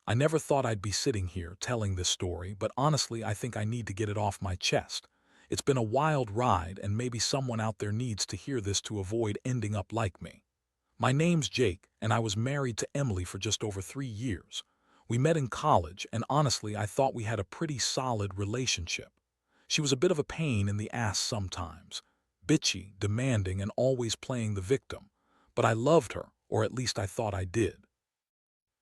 I never thought I'd be sitting here telling this story, but honestly, I think I need to get it off my chest. It's been a wild ride, and maybe someone out there needs to hear this to avoid ending up like me. My name's Jake, and I was married to Emily for just over 3 years. We met in college, and honestly, I thought we had a pretty solid relationship. She was a bit of a pain in the ass sometimes, bitchy, demanding, and always playing the victim. But I loved her, or at least I thought I did.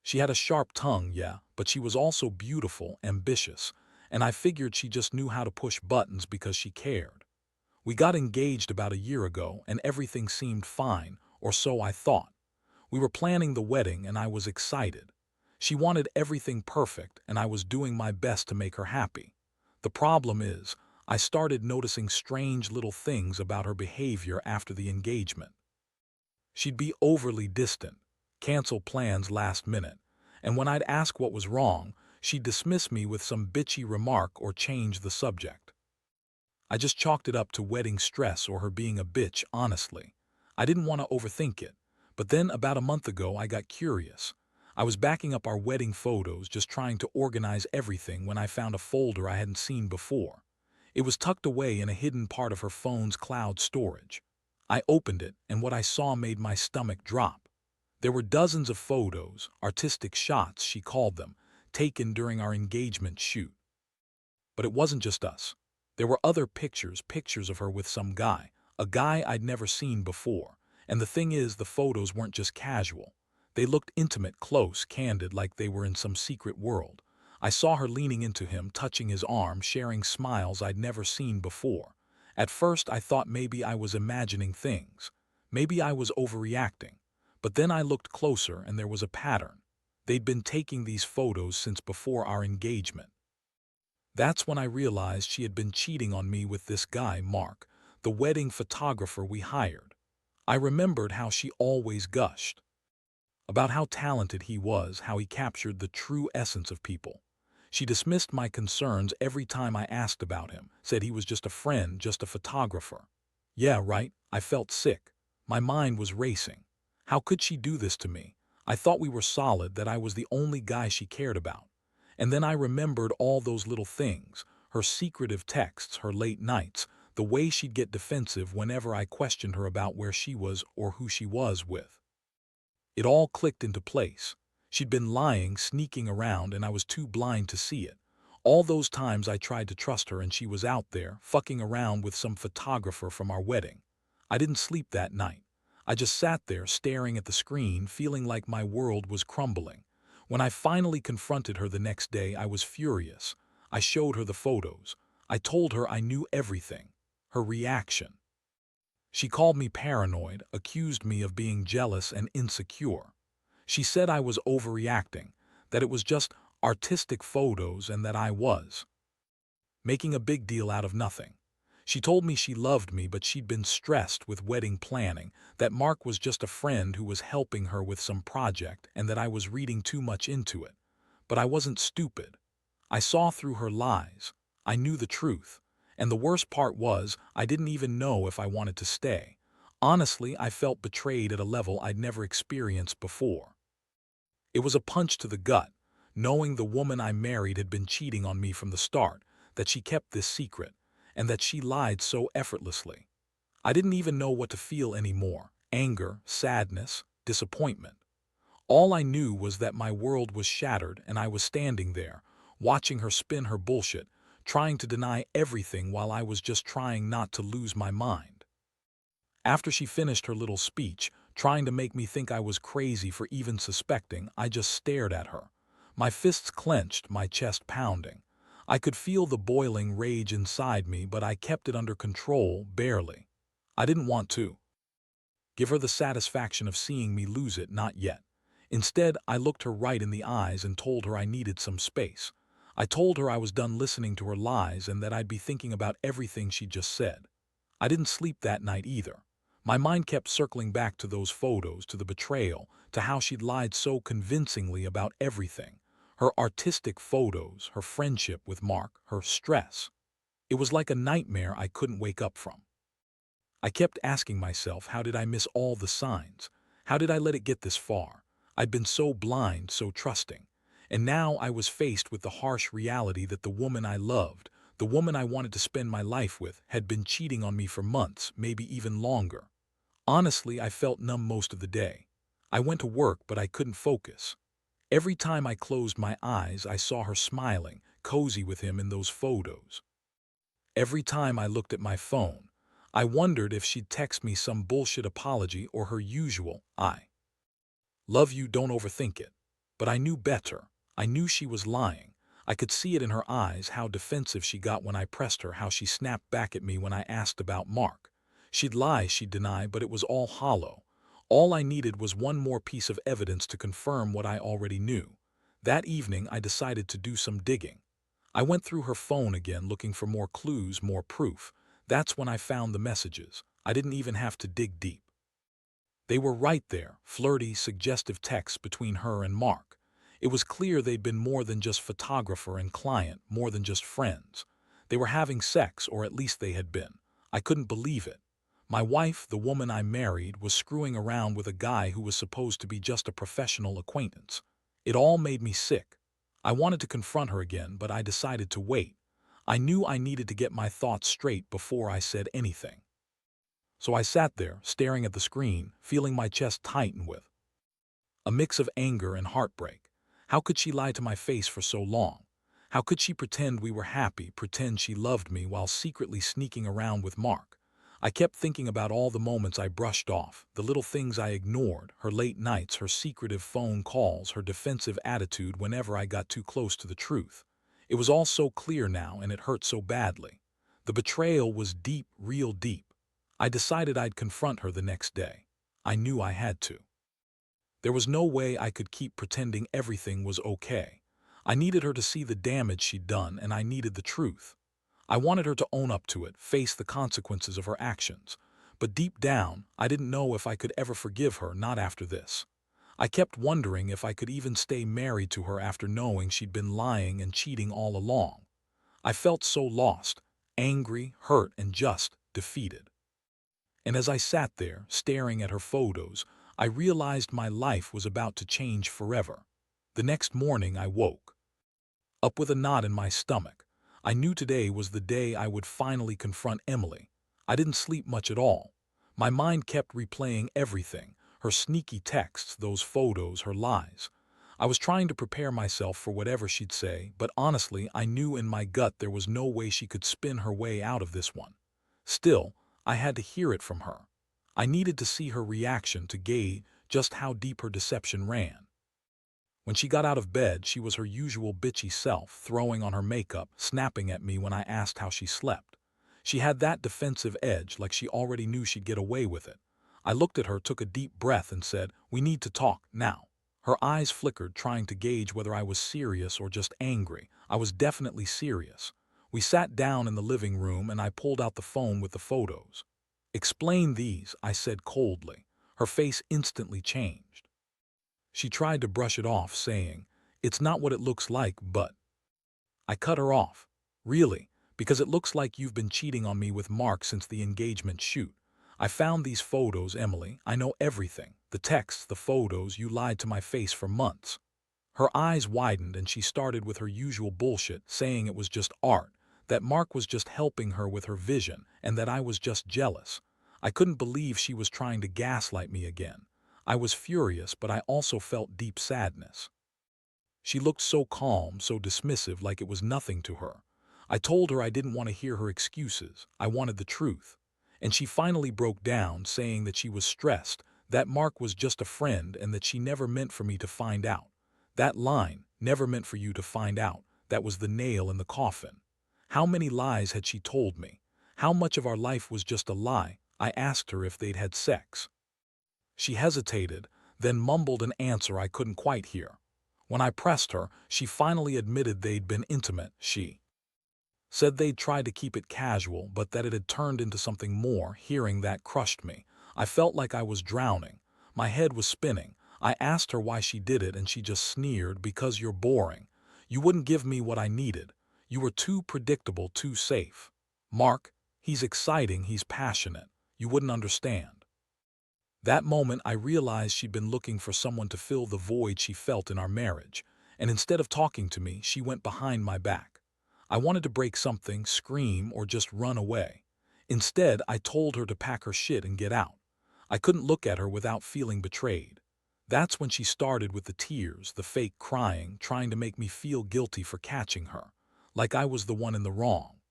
She had a sharp tongue, yeah, but she was also beautiful, ambitious, and I figured she just knew how to push buttons because she cared. We got engaged about a year ago, and everything seemed fine, or so I thought. We were planning the wedding, and I was excited. She wanted everything perfect, and I was doing my best to make her happy. The problem is, I started noticing strange little things about her behavior after the engagement. She'd be overly distant, cancel plans last minute, and when I'd ask what was wrong, she'd dismiss me with some bitchy remark or change the subject. I just chalked it up to wedding stress or her being a bitch, honestly. I didn't want to overthink it, but then about a month ago I got curious. I was backing up our wedding photos, just trying to organize everything when I found a folder I hadn't seen before. It was tucked away in a hidden part of her phone's cloud storage. I opened it, and what I saw made my stomach drop. There were dozens of photos, artistic shots, she called them, taken during our engagement shoot. But it wasn't just us. There were other pictures of her with some guy, a guy I'd never seen before. And the thing is, the photos weren't just casual. They looked intimate, close, candid, like they were in some secret world. I saw her leaning into him, touching his arm, sharing smiles I'd never seen before. At first, I thought maybe I was imagining things. Maybe I was overreacting. But then I looked closer, and there was a pattern. They'd been taking these photos since before our engagement. That's when I realized she had been cheating on me with this guy, Mark, the wedding photographer we hired. I remembered how she always gushed about how talented he was, how he captured the true essence of people. She dismissed my concerns every time I asked about him, said he was just a friend, just a photographer. Yeah, right, I felt sick. My mind was racing. How could she do this to me? I thought we were solid, that I was the only guy she cared about. And then I remembered all those little things, her secretive texts, her late nights, the way she'd get defensive whenever I questioned her about where she was or who she was with. It all clicked into place. She'd been lying, sneaking around, and I was too blind to see it. All those times I tried to trust her, and she was out there, fucking around with some photographer from our wedding. I didn't sleep that night. I just sat there staring at the screen, feeling like my world was crumbling. When I finally confronted her the next day, I was furious. I showed her the photos. I told her I knew everything. Her reaction. She called me paranoid, accused me of being jealous and insecure. She said I was overreacting, that it was just artistic photos and that I was making a big deal out of nothing. She told me she loved me, but she'd been stressed with wedding planning, that Mark was just a friend who was helping her with some project, and that I was reading too much into it. But I wasn't stupid. I saw through her lies. I knew the truth. And the worst part was, I didn't even know if I wanted to stay. Honestly, I felt betrayed at a level I'd never experienced before. It was a punch to the gut, knowing the woman I married had been cheating on me from the start, that she kept this secret, and that she lied so effortlessly. I didn't even know what to feel anymore: anger, sadness, disappointment. All I knew was that my world was shattered, and I was standing there, watching her spin her bullshit, trying to deny everything while I was just trying not to lose my mind. After she finished her little speech, trying to make me think I was crazy for even suspecting, I just stared at her. My fists clenched, my chest pounding. I could feel the boiling rage inside me, but I kept it under control, barely. I didn't want to give her the satisfaction of seeing me lose it, not yet. Instead, I looked her right in the eyes and told her I needed some space. I told her I was done listening to her lies and that I'd be thinking about everything she just said. I didn't sleep that night either. My mind kept circling back to those photos, to the betrayal, to how she'd lied so convincingly about everything. Her artistic photos, her friendship with Mark, her stress. It was like a nightmare I couldn't wake up from. I kept asking myself, how did I miss all the signs? How did I let it get this far? I'd been so blind, so trusting. And now I was faced with the harsh reality that the woman I loved, the woman I wanted to spend my life with, had been cheating on me for months, maybe even longer. Honestly, I felt numb most of the day. I went to work, but I couldn't focus. Every time I closed my eyes, I saw her smiling, cozy with him in those photos. Every time I looked at my phone, I wondered if she'd text me some bullshit apology or her usual, "I love you, don't overthink it." But I knew better. I knew she was lying. I could see it in her eyes, how defensive she got when I pressed her, how she snapped back at me when I asked about Mark. She'd lie, she'd deny, but it was all hollow. All I needed was one more piece of evidence to confirm what I already knew. That evening, I decided to do some digging. I went through her phone again, looking for more clues, more proof. That's when I found the messages. I didn't even have to dig deep. They were right there, flirty, suggestive texts between her and Mark. It was clear they'd been more than just photographer and client, more than just friends. They were having sex, or at least they had been. I couldn't believe it. My wife, the woman I married, was screwing around with a guy who was supposed to be just a professional acquaintance. It all made me sick. I wanted to confront her again, but I decided to wait. I knew I needed to get my thoughts straight before I said anything. So I sat there, staring at the screen, feeling my chest tighten with a mix of anger and heartbreak. How could she lie to my face for so long? How could she pretend we were happy, pretend she loved me while secretly sneaking around with Mark? I kept thinking about all the moments I brushed off, the little things I ignored, her late nights, her secretive phone calls, her defensive attitude whenever I got too close to the truth. It was all so clear now, and it hurt so badly. The betrayal was deep, real deep. I decided I'd confront her the next day. I knew I had to. There was no way I could keep pretending everything was okay. I needed her to see the damage she'd done, and I needed the truth. I wanted her to own up to it, face the consequences of her actions. But deep down, I didn't know if I could ever forgive her, not after this. I kept wondering if I could even stay married to her after knowing she'd been lying and cheating all along. I felt so lost, angry, hurt, and just defeated. And as I sat there, staring at her photos, I realized my life was about to change forever. The next morning I woke up with a knot in my stomach. I knew today was the day I would finally confront Emily. I didn't sleep much at all. My mind kept replaying everything, her sneaky texts, those photos, her lies. I was trying to prepare myself for whatever she'd say, but honestly, I knew in my gut there was no way she could spin her way out of this one. Still, I had to hear it from her. I needed to see her reaction to gauge just how deep her deception ran. When she got out of bed, she was her usual bitchy self, throwing on her makeup, snapping at me when I asked how she slept. She had that defensive edge, like she already knew she'd get away with it. I looked at her, took a deep breath, and said, "We need to talk, now." Her eyes flickered, trying to gauge whether I was serious or just angry. I was definitely serious. We sat down in the living room, and I pulled out the phone with the photos. "Explain these," I said coldly. Her face instantly changed. She tried to brush it off, saying, "It's not what it looks like, but—" I cut her off. "Really? Because it looks like you've been cheating on me with Mark since the engagement shoot. I found these photos, Emily. I know everything. The texts, the photos, you lied to my face for months." Her eyes widened, and she started with her usual bullshit, saying it was just art, that Mark was just helping her with her vision, and that I was just jealous. I couldn't believe she was trying to gaslight me again. I was furious, but I also felt deep sadness. She looked so calm, so dismissive, like it was nothing to her. I told her I didn't want to hear her excuses. I wanted the truth. And she finally broke down, saying that she was stressed, that Mark was just a friend, and that she never meant for me to find out. That line, "never meant for you to find out," that was the nail in the coffin. How many lies had she told me? How much of our life was just a lie? I asked her if they'd had sex. She hesitated, then mumbled an answer I couldn't quite hear. When I pressed her, she finally admitted they'd been intimate. She said they'd tried to keep it casual, but that it had turned into something more. Hearing that crushed me. I felt like I was drowning. My head was spinning. I asked her why she did it, and she just sneered, "Because you're boring. You wouldn't give me what I needed. You were too predictable, too safe. Mark, he's exciting, he's passionate. You wouldn't understand." That moment I realized she'd been looking for someone to fill the void she felt in our marriage, and instead of talking to me, she went behind my back. I wanted to break something, scream, or just run away. Instead, I told her to pack her shit and get out. I couldn't look at her without feeling betrayed. That's when she started with the tears, the fake crying, trying to make me feel guilty for catching her, like I was the one in the wrong.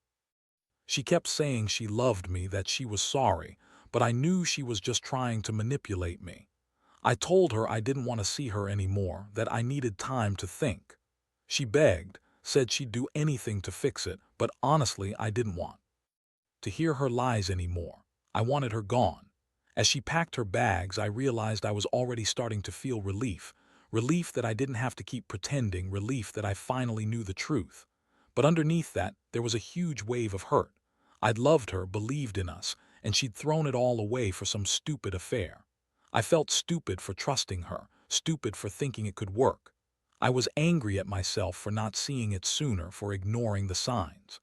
She kept saying she loved me, that she was sorry, but I knew she was just trying to manipulate me. I told her I didn't want to see her anymore, that I needed time to think. She begged, said she'd do anything to fix it, but honestly, I didn't want to hear her lies anymore. I wanted her gone. As she packed her bags, I realized I was already starting to feel relief. Relief that I didn't have to keep pretending, relief that I finally knew the truth. But underneath that, there was a huge wave of hurt. I'd loved her, believed in us, and she'd thrown it all away for some stupid affair. I felt stupid for trusting her, stupid for thinking it could work. I was angry at myself for not seeing it sooner, for ignoring the signs.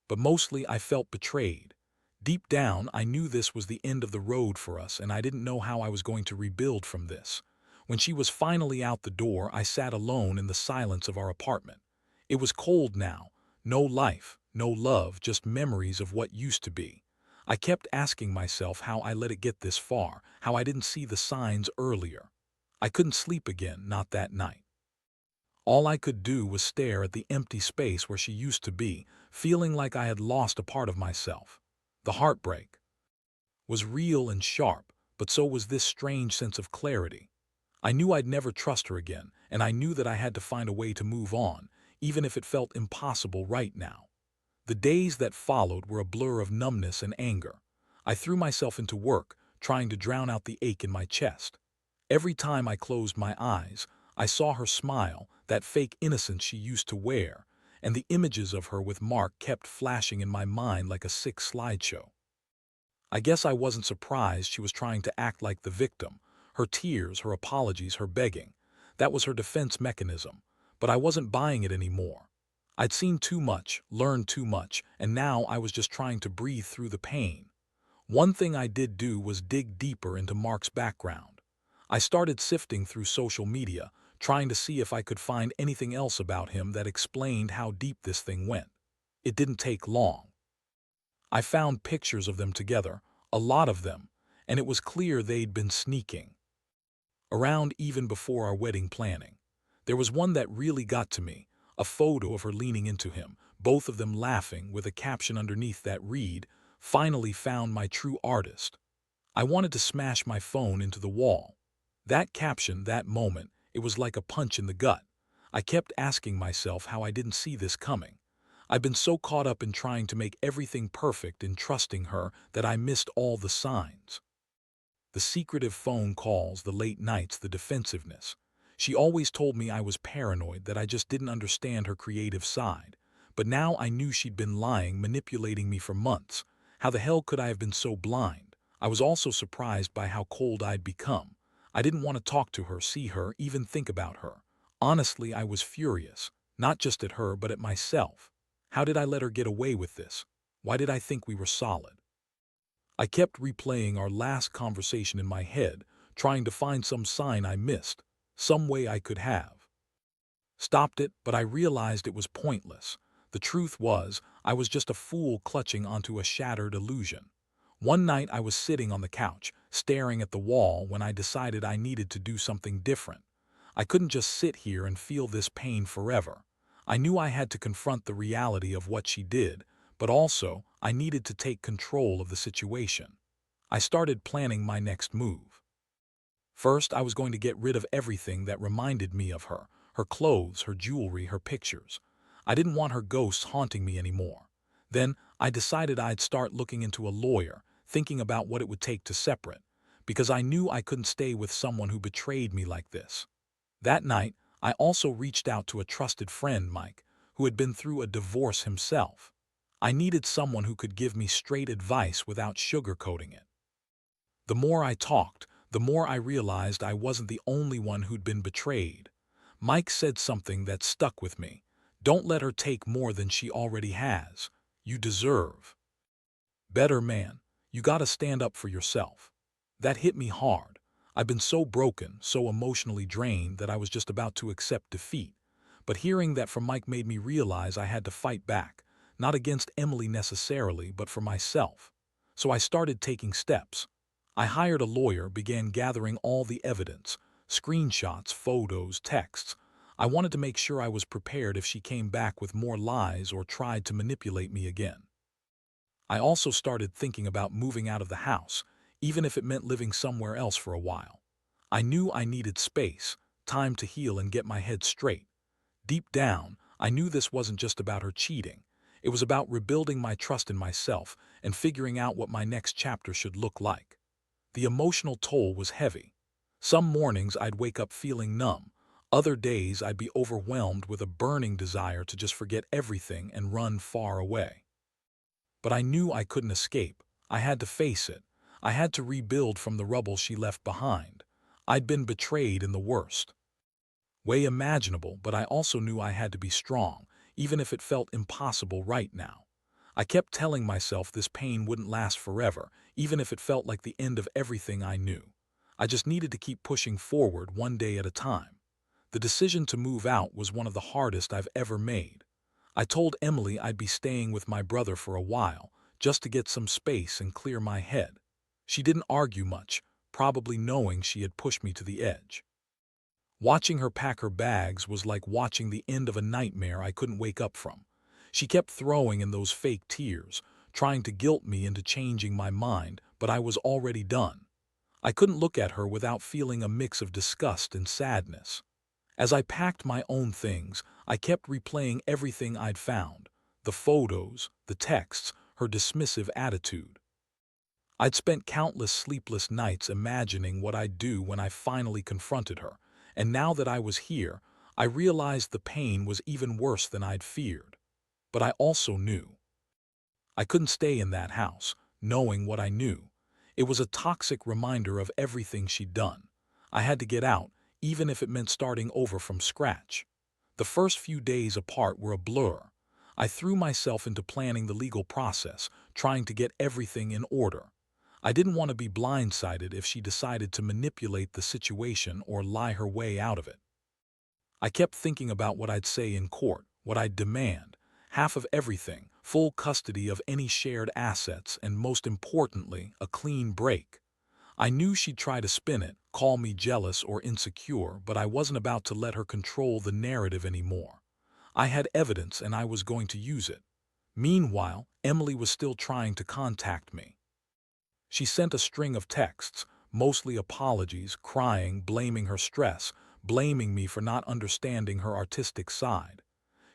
But mostly I felt betrayed. Deep down, I knew this was the end of the road for us, and I didn't know how I was going to rebuild from this. When she was finally out the door, I sat alone in the silence of our apartment. It was cold now. No life, no love, just memories of what used to be. I kept asking myself how I let it get this far, how I didn't see the signs earlier. I couldn't sleep again, not that night. All I could do was stare at the empty space where she used to be, feeling like I had lost a part of myself. The heartbreak was real and sharp, but so was this strange sense of clarity. I knew I'd never trust her again, and I knew that I had to find a way to move on, even if it felt impossible right now. The days that followed were a blur of numbness and anger. I threw myself into work, trying to drown out the ache in my chest. Every time I closed my eyes, I saw her smile, that fake innocence she used to wear, and the images of her with Mark kept flashing in my mind like a sick slideshow. I guess I wasn't surprised she was trying to act like the victim. Her tears, her apologies, her begging. That was her defense mechanism. But I wasn't buying it anymore. I'd seen too much, learned too much, and now I was just trying to breathe through the pain. One thing I did do was dig deeper into Mark's background. I started sifting through social media, trying to see if I could find anything else about him that explained how deep this thing went. It didn't take long. I found pictures of them together, a lot of them, and it was clear they'd been sneaking around even before our wedding planning. There was one that really got to me, a photo of her leaning into him, both of them laughing, with a caption underneath that read, "Finally found my true artist." I wanted to smash my phone into the wall. That caption, that moment, it was like a punch in the gut. I kept asking myself how I didn't see this coming. I've been so caught up in trying to make everything perfect and trusting her that I missed all the signs. The secretive phone calls, the late nights, the defensiveness. She always told me I was paranoid, that I just didn't understand her creative side. But now I knew she'd been lying, manipulating me for months. How the hell could I have been so blind? I was also surprised by how cold I'd become. I didn't want to talk to her, see her, even think about her. Honestly, I was furious, not just at her, but at myself. How did I let her get away with this? Why did I think we were solid? I kept replaying our last conversation in my head, trying to find some sign I missed, some way I could have stopped it, but I realized it was pointless. The truth was, I was just a fool clutching onto a shattered illusion. One night I was sitting on the couch, staring at the wall, when I decided I needed to do something different. I couldn't just sit here and feel this pain forever. I knew I had to confront the reality of what she did, but also I needed to take control of the situation. I started planning my next move. First, I was going to get rid of everything that reminded me of her, her clothes, her jewelry, her pictures. I didn't want her ghosts haunting me anymore. Then, I decided I'd start looking into a lawyer, thinking about what it would take to separate, because I knew I couldn't stay with someone who betrayed me like this. That night, I also reached out to a trusted friend, Mike, who had been through a divorce himself. I needed someone who could give me straight advice without sugarcoating it. The more I talked, the more I realized I wasn't the only one who'd been betrayed. Mike said something that stuck with me. Don't let her take more than she already has. You deserve better, man. You gotta stand up for yourself. That hit me hard. I've been so broken, so emotionally drained, that I was just about to accept defeat. But hearing that from Mike made me realize I had to fight back, not against Emily necessarily, but for myself. So I started taking steps. I hired a lawyer, began gathering all the evidence, screenshots, photos, texts. I wanted to make sure I was prepared if she came back with more lies or tried to manipulate me again. I also started thinking about moving out of the house, even if it meant living somewhere else for a while. I knew I needed space, time to heal and get my head straight. Deep down, I knew this wasn't just about her cheating. It was about rebuilding my trust in myself and figuring out what my next chapter should look like. The emotional toll was heavy. Some mornings I'd wake up feeling numb. Other days I'd be overwhelmed with a burning desire to just forget everything and run far away. But I knew I couldn't escape. I had to face it. I had to rebuild from the rubble she left behind. I'd been betrayed in the worst way imaginable, but I also knew I had to be strong, even if it felt impossible right now. I kept telling myself this pain wouldn't last forever, even if it felt like the end of everything I knew. I just needed to keep pushing forward one day at a time. The decision to move out was one of the hardest I've ever made. I told Emily I'd be staying with my brother for a while, just to get some space and clear my head. She didn't argue much, probably knowing she had pushed me to the edge. Watching her pack her bags was like watching the end of a nightmare I couldn't wake up from. She kept throwing in those fake tears, trying to guilt me into changing my mind, but I was already done. I couldn't look at her without feeling a mix of disgust and sadness. As I packed my own things, I kept replaying everything I'd found, the photos, the texts, her dismissive attitude. I'd spent countless sleepless nights imagining what I'd do when I finally confronted her, and now that I was here, I realized the pain was even worse than I'd feared. But I also knew I couldn't stay in that house, knowing what I knew. It was a toxic reminder of everything she'd done. I had to get out, even if it meant starting over from scratch. The first few days apart were a blur. I threw myself into planning the legal process, trying to get everything in order. I didn't want to be blindsided if she decided to manipulate the situation or lie her way out of it. I kept thinking about what I'd say in court, what I'd demand, half of everything, full custody of any shared assets, and most importantly, a clean break. I knew she'd try to spin it, call me jealous or insecure, but I wasn't about to let her control the narrative anymore. I had evidence and I was going to use it. Meanwhile, Emily was still trying to contact me. She sent a string of texts, mostly apologies, crying, blaming her stress, blaming me for not understanding her artistic side.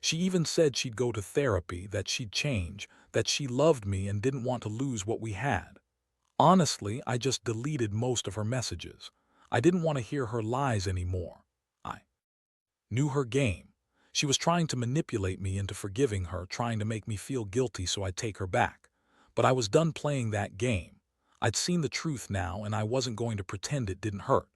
She even said she'd go to therapy, that she'd change, that she loved me and didn't want to lose what we had. Honestly, I just deleted most of her messages. I didn't want to hear her lies anymore. I knew her game. She was trying to manipulate me into forgiving her, trying to make me feel guilty so I'd take her back. But I was done playing that game. I'd seen the truth now, and I wasn't going to pretend it didn't hurt.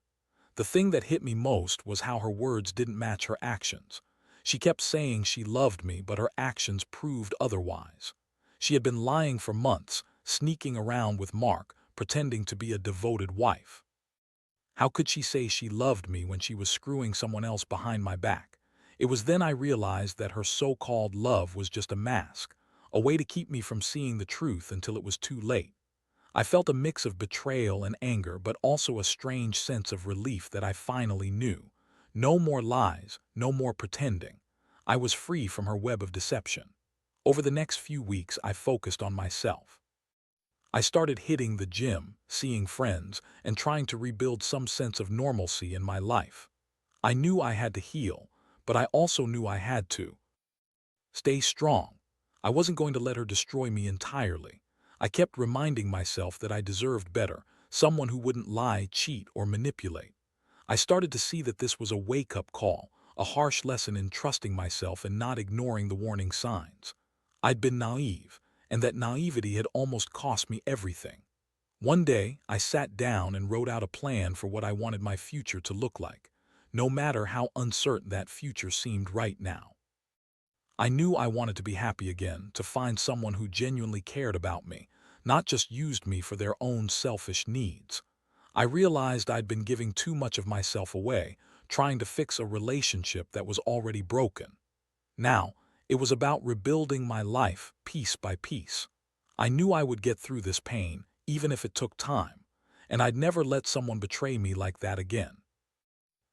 The thing that hit me most was how her words didn't match her actions. She kept saying she loved me, but her actions proved otherwise. She had been lying for months, sneaking around with Mark, pretending to be a devoted wife. How could she say she loved me when she was screwing someone else behind my back? It was then I realized that her so-called love was just a mask, a way to keep me from seeing the truth until it was too late. I felt a mix of betrayal and anger, but also a strange sense of relief that I finally knew. No more lies, no more pretending. I was free from her web of deception. Over the next few weeks, I focused on myself. I started hitting the gym, seeing friends, and trying to rebuild some sense of normalcy in my life. I knew I had to heal, but I also knew I had to stay strong. I wasn't going to let her destroy me entirely. I kept reminding myself that I deserved better, someone who wouldn't lie, cheat, or manipulate. I started to see that this was a wake-up call, a harsh lesson in trusting myself and not ignoring the warning signs. I'd been naive, and that naivety had almost cost me everything. One day, I sat down and wrote out a plan for what I wanted my future to look like, no matter how uncertain that future seemed right now. I knew I wanted to be happy again, to find someone who genuinely cared about me, not just used me for their own selfish needs. I realized I'd been giving too much of myself away, trying to fix a relationship that was already broken. Now, it was about rebuilding my life piece by piece. I knew I would get through this pain, even if it took time, and I'd never let someone betray me like that again.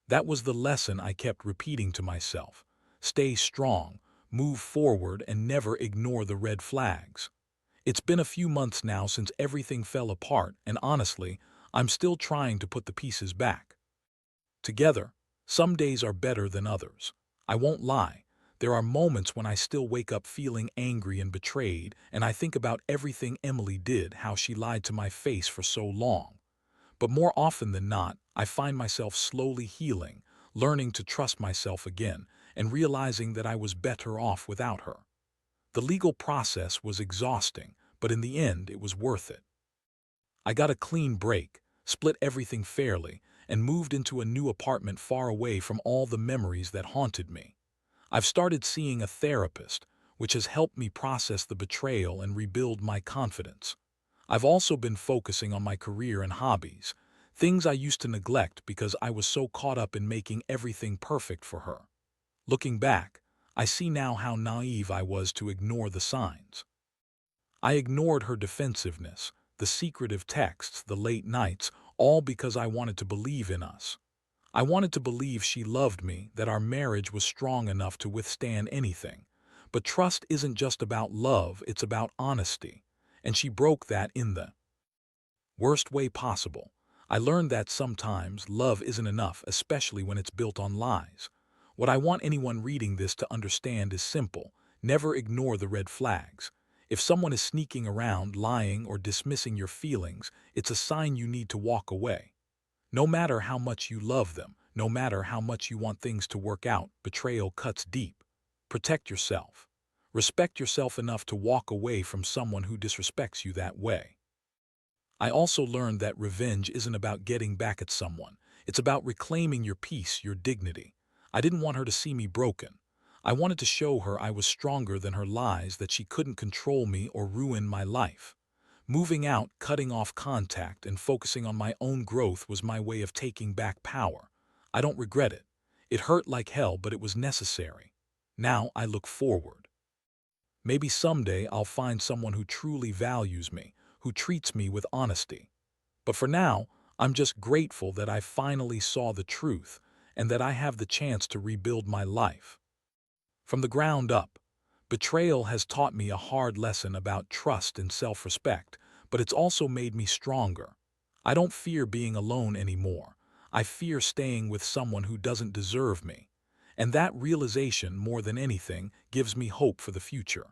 That was the lesson I kept repeating to myself. Stay strong, move forward, and never ignore the red flags. It's been a few months now since everything fell apart, and honestly, I'm still trying to put the pieces back together. Some days are better than others. I won't lie. There are moments when I still wake up feeling angry and betrayed, and I think about everything Emily did, how she lied to my face for so long. But more often than not, I find myself slowly healing, learning to trust myself again, and realizing that I was better off without her. The legal process was exhausting, but in the end, it was worth it. I got a clean break, split everything fairly, and moved into a new apartment far away from all the memories that haunted me. I've started seeing a therapist, which has helped me process the betrayal and rebuild my confidence. I've also been focusing on my career and hobbies, things I used to neglect because I was so caught up in making everything perfect for her. Looking back, I see now how naive I was to ignore the signs. I ignored her defensiveness, the secretive texts, the late nights, all because I wanted to believe in us. I wanted to believe she loved me, that our marriage was strong enough to withstand anything. But trust isn't just about love, it's about honesty. And she broke that in the worst way possible. I learned that sometimes love isn't enough, especially when it's built on lies. What I want anyone reading this to understand is simple. Never ignore the red flags. If someone is sneaking around, lying, or dismissing your feelings, it's a sign you need to walk away. No matter how much you love them, no matter how much you want things to work out, betrayal cuts deep. Protect yourself. Respect yourself enough to walk away from someone who disrespects you that way. I also learned that revenge isn't about getting back at someone. It's about reclaiming your peace, your dignity. I didn't want her to see me broken. I wanted to show her I was stronger than her lies, that she couldn't control me or ruin my life. Moving out, cutting off contact, and focusing on my own growth was my way of taking back power. I don't regret it. It hurt like hell, but it was necessary. Now I look forward. Maybe someday I'll find someone who truly values me, who treats me with honesty. But for now, I'm just grateful that I finally saw the truth and that I have the chance to rebuild my life. From the ground up, betrayal has taught me a hard lesson about trust and self-respect, but it's also made me stronger. I don't fear being alone anymore. I fear staying with someone who doesn't deserve me. And that realization, more than anything, gives me hope for the future.